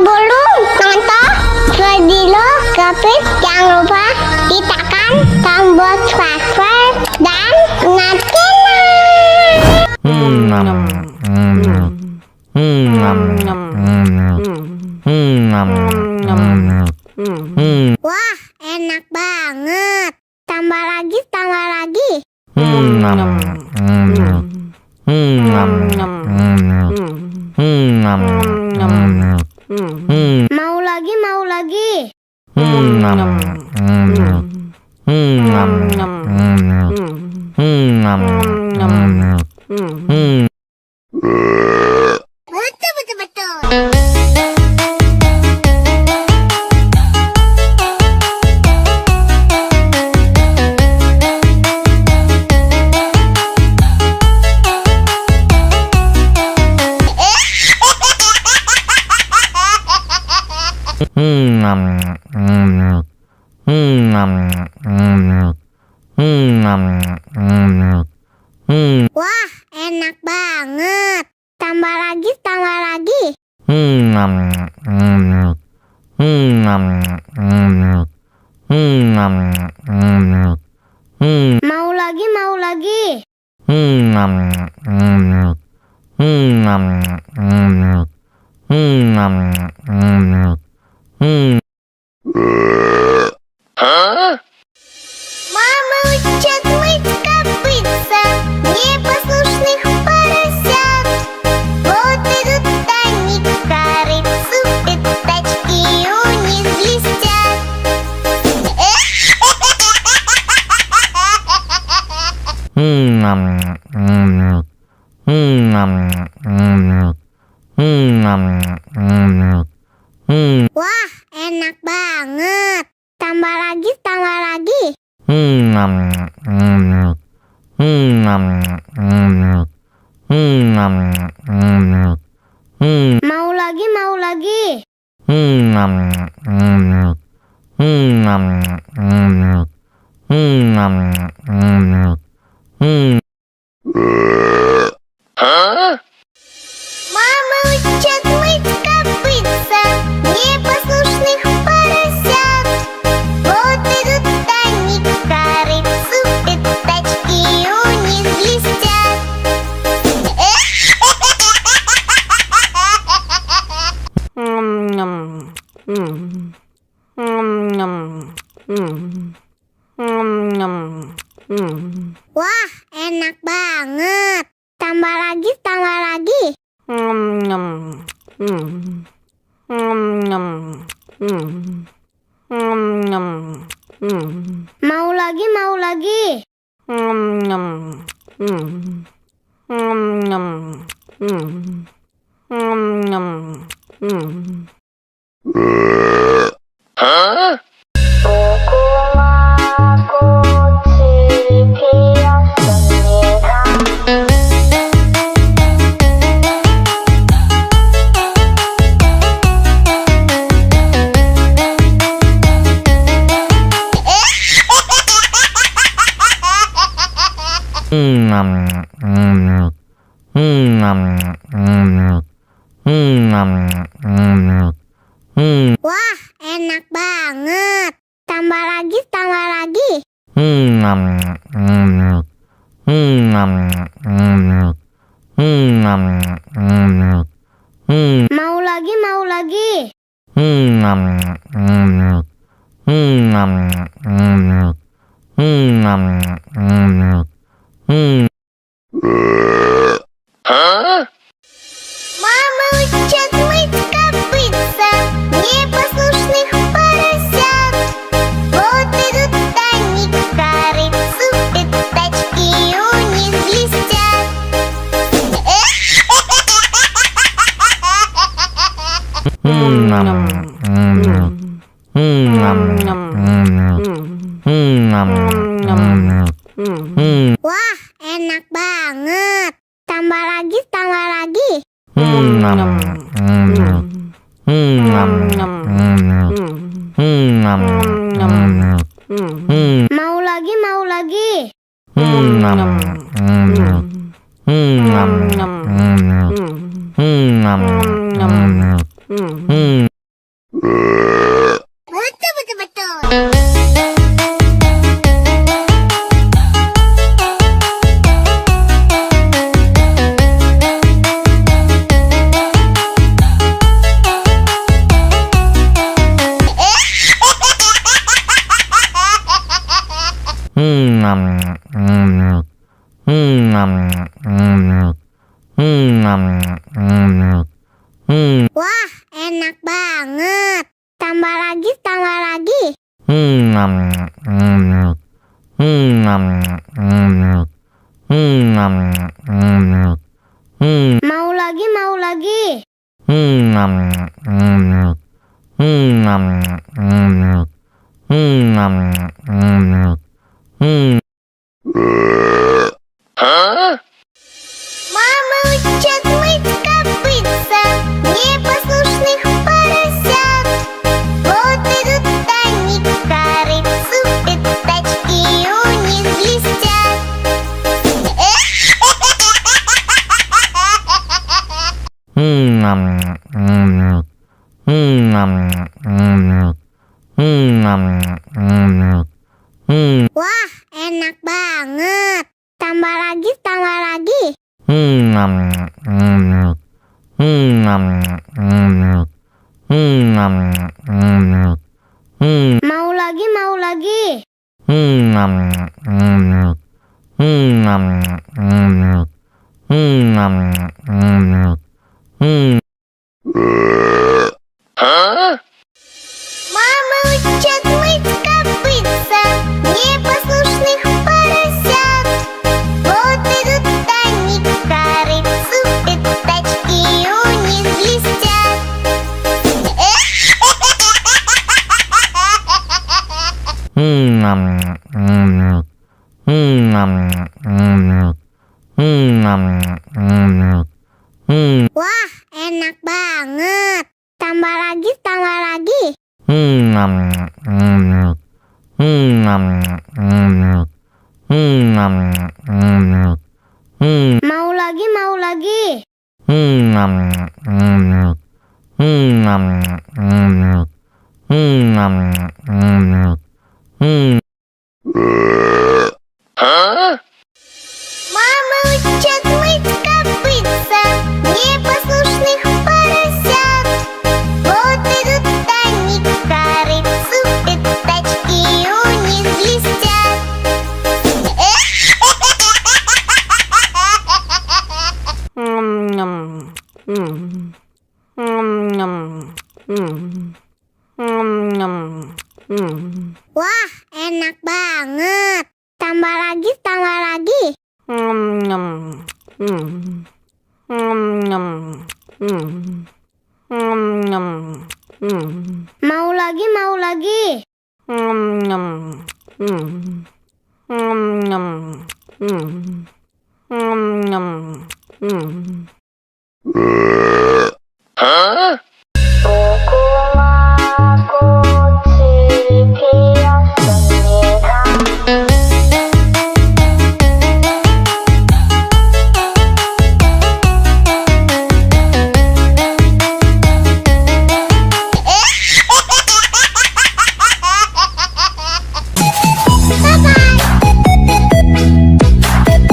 Sebelum nonton video Gapit, jangan lupa tekan tombol subscribe dan wah, enak banget. Tambah lagi, tambah lagi. Mau lagi, mau lagi. Betul, betul, betul. Wah, enak banget. Tambah lagi, tambah lagi. Mau lagi, mau lagi. Мама учат мыть копытца непослушных поросят. Вот идут они к корыцу, пятачки у них блестят. Wah, enak banget. Tambah lagi, tambah lagi. Mau lagi, mau lagi. Мама учат мыть копытца непослушных поросят. Вот идут они к корыцу, пятачки у них блестят. Wah, enak banget. Tambah lagi, tambah lagi. Mau lagi, mau lagi. Wah, enak banget. Tambah lagi, tambah lagi. Mau lagi, mau lagi. Мама учат мыть копытца непослушных поросят. Вот идут они к корыцу, пятачки у них блестят. Wah, enak banget. Tambah lagi, tambah lagi. Mau lagi, mau lagi. Wah, enak banget. Tambah lagi, tambah lagi. Mau lagi, mau lagi. Мама учат мыть копытца непослушных поросят. Вот идут они к корыцу, пятачки у них блестят. Wah, enak banget. Tambah lagi, tambah lagi. Mau lagi, mau lagi. Мама учат мыть копытца непослушных поросят. Вот идут они к корыцу, пятачки у них блестят. Wah, enak banget. Tambah lagi, tambah lagi. Mau lagi, mau lagi. Мама учат мыть копытца непослушных поросят. Вот идут они к корыцу, пятачки у них блестят. Wah, enak banget. Tambah lagi, tambah lagi. Mau lagi, mau lagi.